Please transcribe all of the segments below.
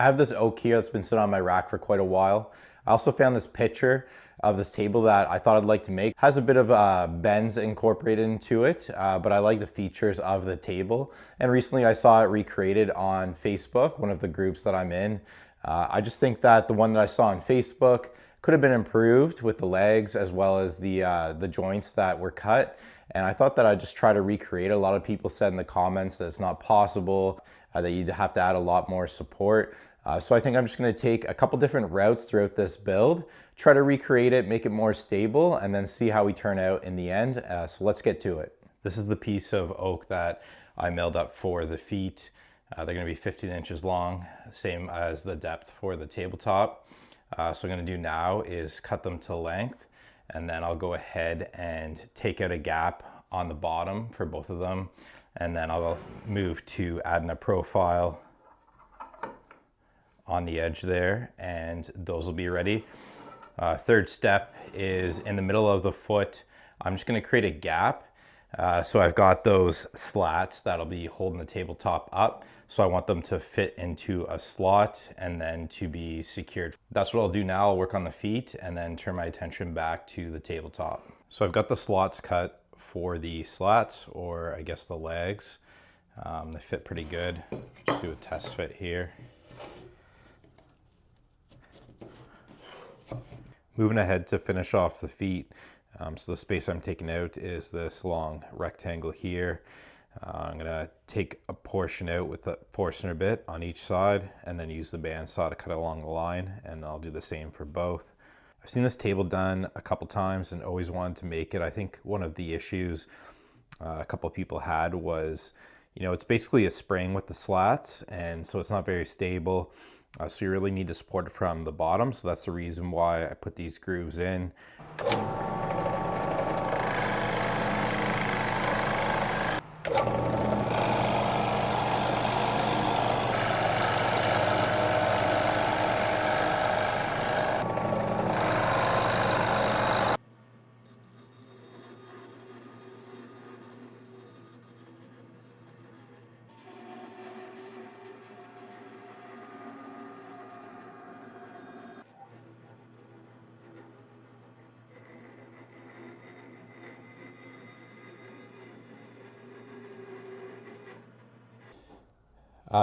I have this oak here that's been sitting on my rack for quite a while. I also found this picture of this table that I thought I'd like to make. It has a bit of bends incorporated into it, but I like the features of the table. And recently I saw it recreated on Facebook, one of the groups that I'm in. I just think that the one that I saw on Facebook could have been improved with the legs as well as the joints that were cut. And I thought that I'd just try to recreate it. A lot of people said in the comments that it's not possible, that you'd have to add a lot more support. So I think I'm just gonna take a couple different routes throughout this build, try to recreate it, make it more stable, and then see how we turn out in the end. So let's get to it. This is the piece of oak that I milled up for the feet. They're gonna be 15 inches long, same as the depth for the tabletop. So what I'm gonna do now is cut them to length, and then I'll go ahead and take out a gap on the bottom for both of them. And then I'll move to adding a profile on the edge there, and those will be ready. Third step is in the middle of the foot, I'm just gonna create a gap. So I've got those slats that'll be holding the tabletop up. So I want them to fit into a slot and then to be secured. That's what I'll do now. I'll work on the feet and then turn my attention back to the tabletop. So I've got the slots cut for the slats, or I guess the legs. They fit pretty good. Just do a test fit here. Moving ahead to finish off the feet. So the space I'm taking out is this long rectangle here. I'm gonna take a portion out with a Forstner bit on each side and then use the bandsaw to cut along the line, and I'll do the same for both. I've seen this table done a couple times and always wanted to make it. I think one of the issues a couple of people had was, you know, it's basically a spring with the slats, and so it's not very stable. So you really need to support it from the bottom. So that's the reason why I put these grooves in.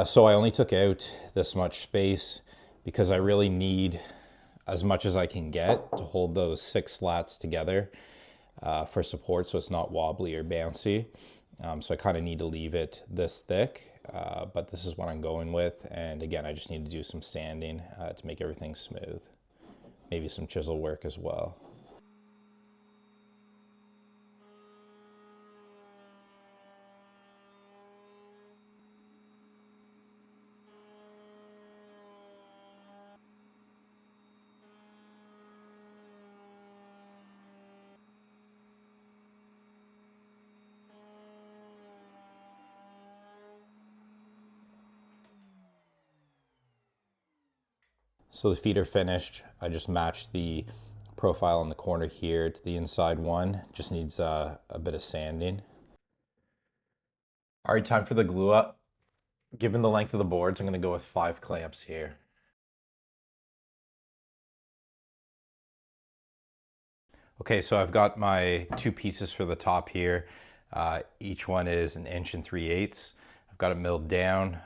So I only took out this much space because I really need as much as I can get to hold those 6 slats together for support, so it's not wobbly or bouncy. So I kind of need to leave it this thick, but this is what I'm going with. And again, I just need to do some sanding to make everything smooth. Maybe some chisel work as well. So the feet are finished. I just matched the profile in the corner here to the inside one. Just needs a bit of sanding. All right, time for the glue up. Given the length of the boards, I'm gonna go with 5 clamps here. Okay, so I've got my 2 pieces for the top here. Each one is 1 3/8. I've got it milled down,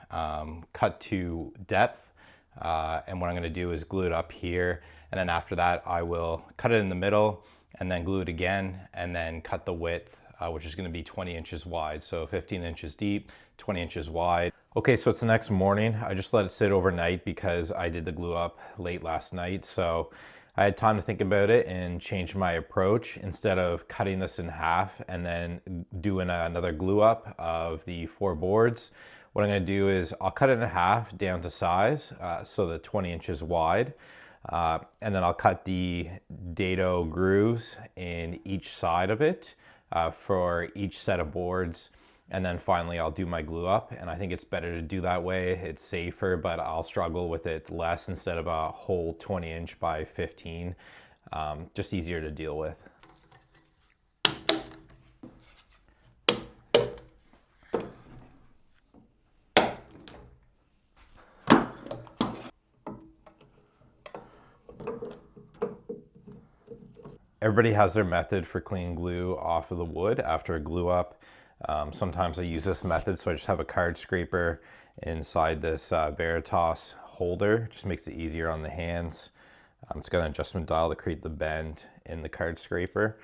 cut to depth. And what I'm gonna do is glue it up here. And then after that, I will cut it in the middle and then glue it again, and then cut the width, which is gonna be 20 inches wide. So 15 inches deep, 20 inches wide. Okay, so it's the next morning. I just let it sit overnight because I did the glue up late last night. So I had time to think about it and change my approach. Instead of cutting this in half and then doing another glue up of the 4 boards, what I'm gonna do is I'll cut it in half down to size, so the 20 inches wide. And then I'll cut the dado grooves in each side of it for each set of boards. And then finally I'll do my glue up, and I think it's better to do that way. It's safer, but I'll struggle with it less instead of a whole 20 inch by 15. Just easier to deal with. Everybody has their method for cleaning glue off of the wood after a glue up. Sometimes I use this method, so I just have a card scraper inside this Veritas holder. Just makes it easier on the hands. It's got an adjustment dial to create the bend in the card scraper.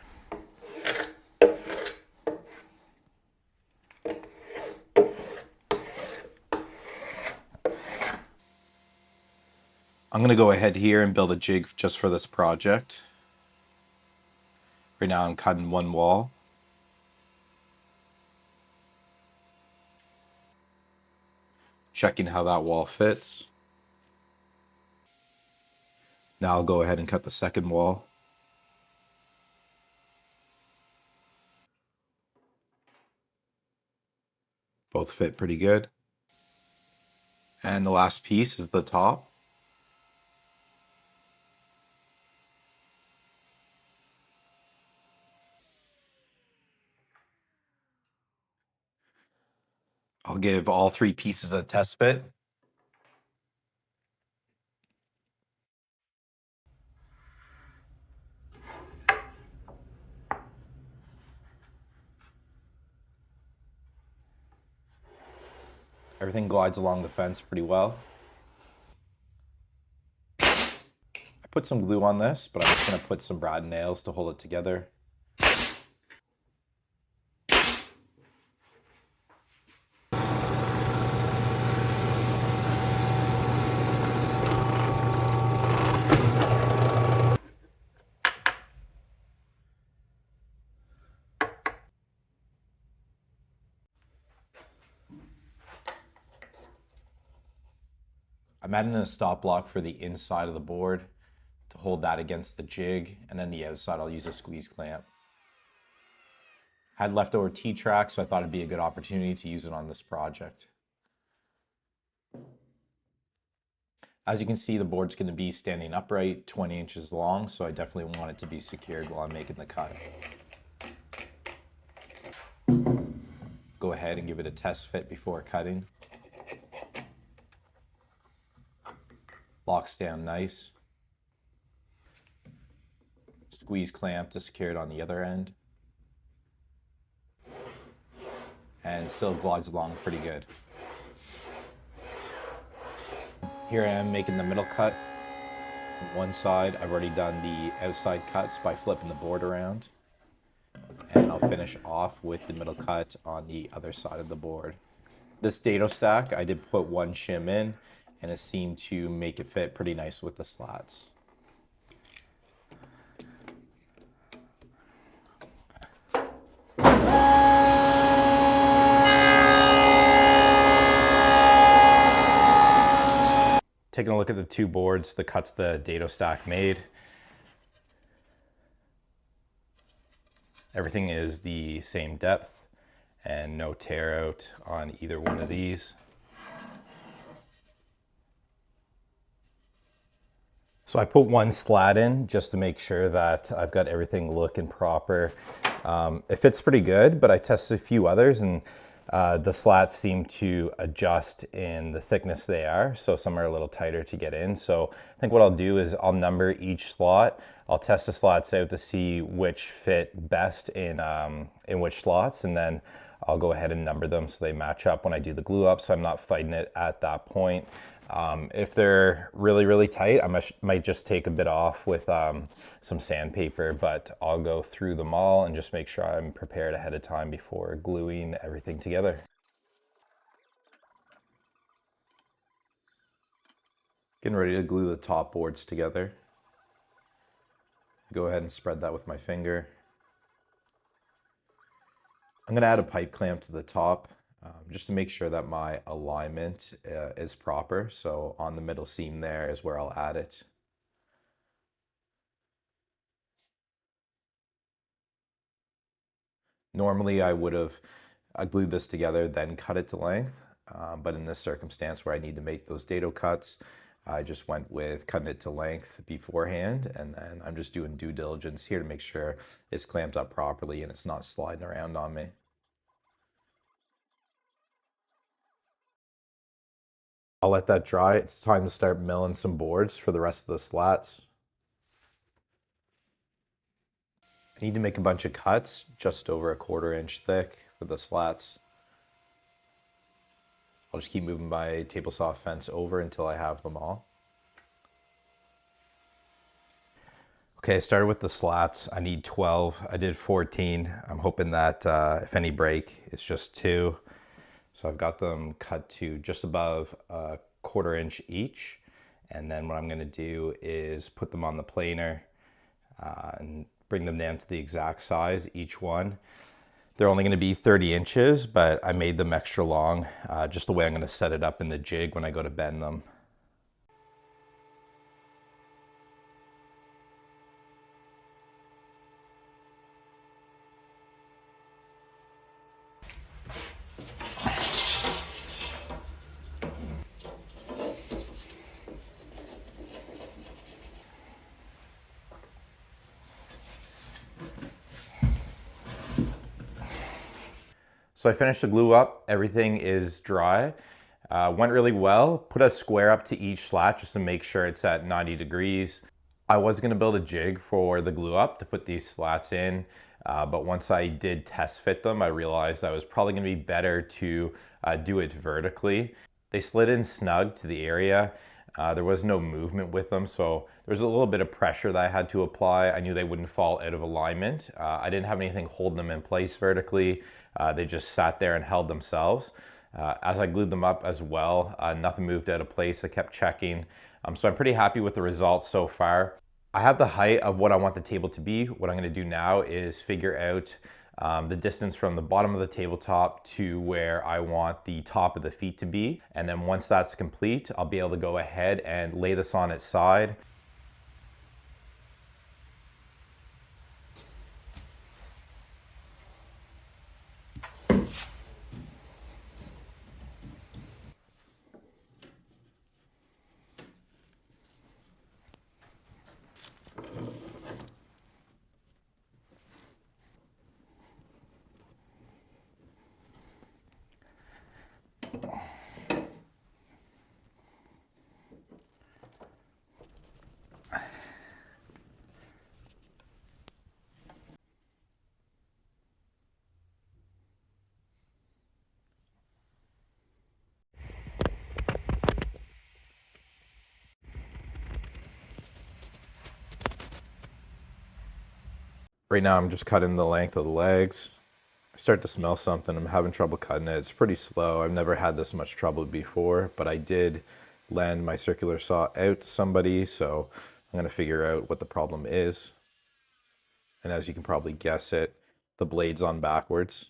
I'm going to go ahead here and build a jig just for this project. Right now I'm cutting one wall. Checking how that wall fits. Now I'll go ahead and cut the second wall. Both fit pretty good. And the last piece is the top. I'll give all three pieces a test fit. Everything glides along the fence pretty well. I put some glue on this, but I'm just going to put some brad nails to hold it together. I'm adding a stop block for the inside of the board to hold that against the jig, and then the outside I'll use a squeeze clamp. Had leftover T-track, so I thought it'd be a good opportunity to use it on this project. As you can see, the board's going to be standing upright, 20 inches long, so I definitely want it to be secured while I'm making the cut. Go ahead and give it a test fit before cutting. Locks down nice. Squeeze clamp to secure it on the other end. And still glides along pretty good. Here I am making the middle cut. On one side, I've already done the outside cuts by flipping the board around. And I'll finish off with the middle cut on the other side of the board. This dado stack, I did put one shim in, and it seemed to make it fit pretty nice with the slats. Taking a look at the two boards, the cuts the dado stack made. Everything is the same depth and no tear out on either one of these. So I put one slat in just to make sure that I've got everything looking proper. It fits pretty good, but I tested a few others and the slats seem to adjust in the thickness they are. So some are a little tighter to get in. So I think what I'll do is I'll number each slot. I'll test the slats out to see which fit best in which slots, and then I'll go ahead and number them so they match up when I do the glue up, so I'm not fighting it at that point. If they're really, really tight, I might just take a bit off with some sandpaper, but I'll go through them all and just make sure I'm prepared ahead of time before gluing everything together. Getting ready to glue the top boards together. Go ahead and spread that with my finger. I'm going to add a pipe clamp to the top just to make sure that my alignment is proper. So on the middle seam there is where I'll add it. Normally I would have glued this together, then cut it to length. But in this circumstance where I need to make those dado cuts, I just went with cutting it to length beforehand, and then I'm just doing due diligence here to make sure it's clamped up properly and it's not sliding around on me. I'll let that dry. It's time to start milling some boards for the rest of the slats. I need to make a bunch of cuts, just over 1/4 inch thick for the slats. I'll just keep moving my table saw fence over until I have them all. Okay, I started with the slats. I need 12. I did 14. I'm hoping that if any break, it's just 2. So I've got them cut to just above 1/4 inch each. And then what I'm gonna do is put them on the planer and bring them down to the exact size, each one. They're only gonna be 30 inches, but I made them extra long, just the way I'm gonna set it up in the jig when I go to bend them. So I finished the glue up, everything is dry. Went really well. Put a square up to each slat just to make sure it's at 90 degrees. I was gonna build a jig for the glue up to put these slats in, but once I did test fit them, I realized that it was probably gonna be better to do it vertically. They slid in snug to the area. There was no movement with them, so there was a little bit of pressure that I had to apply. I knew they wouldn't fall out of alignment. I didn't have anything holding them in place vertically. They just sat there and held themselves. As I glued them up as well, nothing moved out of place. I kept checking. So I'm pretty happy with the results so far. I have the height of what I want the table to be. What I'm gonna do now is figure out the distance from the bottom of the tabletop to where I want the top of the feet to be. And then once that's complete, I'll be able to go ahead and lay this on its side. Right now I'm just cutting the length of the legs. I start to smell something. I'm having trouble cutting it. It's pretty slow. I've never had this much trouble before, but I did lend my circular saw out to somebody, so I'm gonna figure out what the problem is. And as you can probably guess it, the blade's on backwards.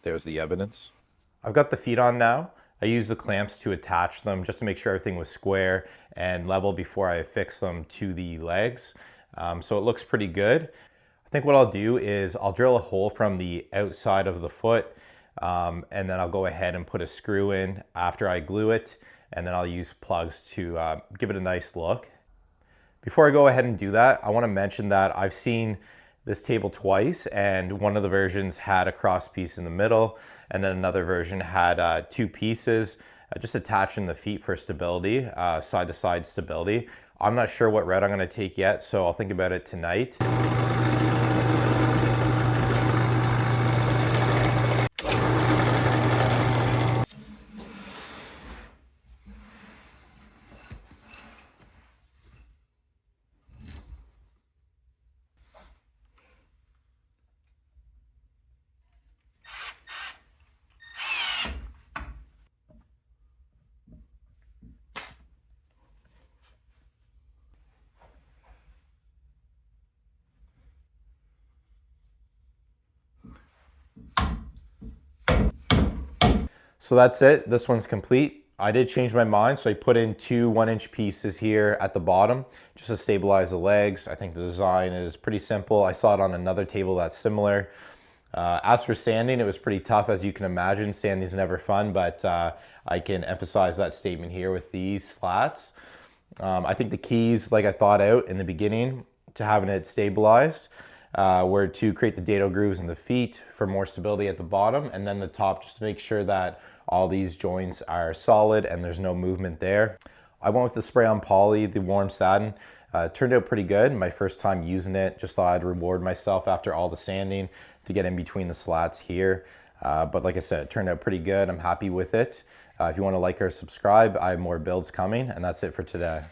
There's the evidence. I've got the feet on now. I used the clamps to attach them just to make sure everything was square and level before I fix them to the legs. So it looks pretty good. I think what I'll do is I'll drill a hole from the outside of the foot, and then I'll go ahead and put a screw in after I glue it, and then I'll use plugs to give it a nice look. Before I go ahead and do that, I want to mention that I've seen this table twice, and one of the versions had a cross piece in the middle, and then another version had 2 pieces just attaching the feet for stability, side to side stability. I'm not sure what route I'm going to take yet, so I'll think about it tonight. So that's it. This one's complete. I did change my mind, so I put in 2 1-inch pieces here at the bottom just to stabilize the legs. I think the design is pretty simple. I saw it on another table that's similar. As for sanding, it was pretty tough, as you can imagine. Sanding's never fun, but I can emphasize that statement here with these slats. I think the keys, like I thought out in the beginning to having it stabilized, were to create the dado grooves in the feet for more stability at the bottom, and then the top just to make sure that all these joints are solid and there's no movement there. I went with the spray on poly, the warm satin. It turned out pretty good. My first time using it, just thought I'd reward myself after all the sanding to get in between the slats here. But like I said, it turned out pretty good. I'm happy with it. If you want to like or subscribe, I have more builds coming, and that's it for today.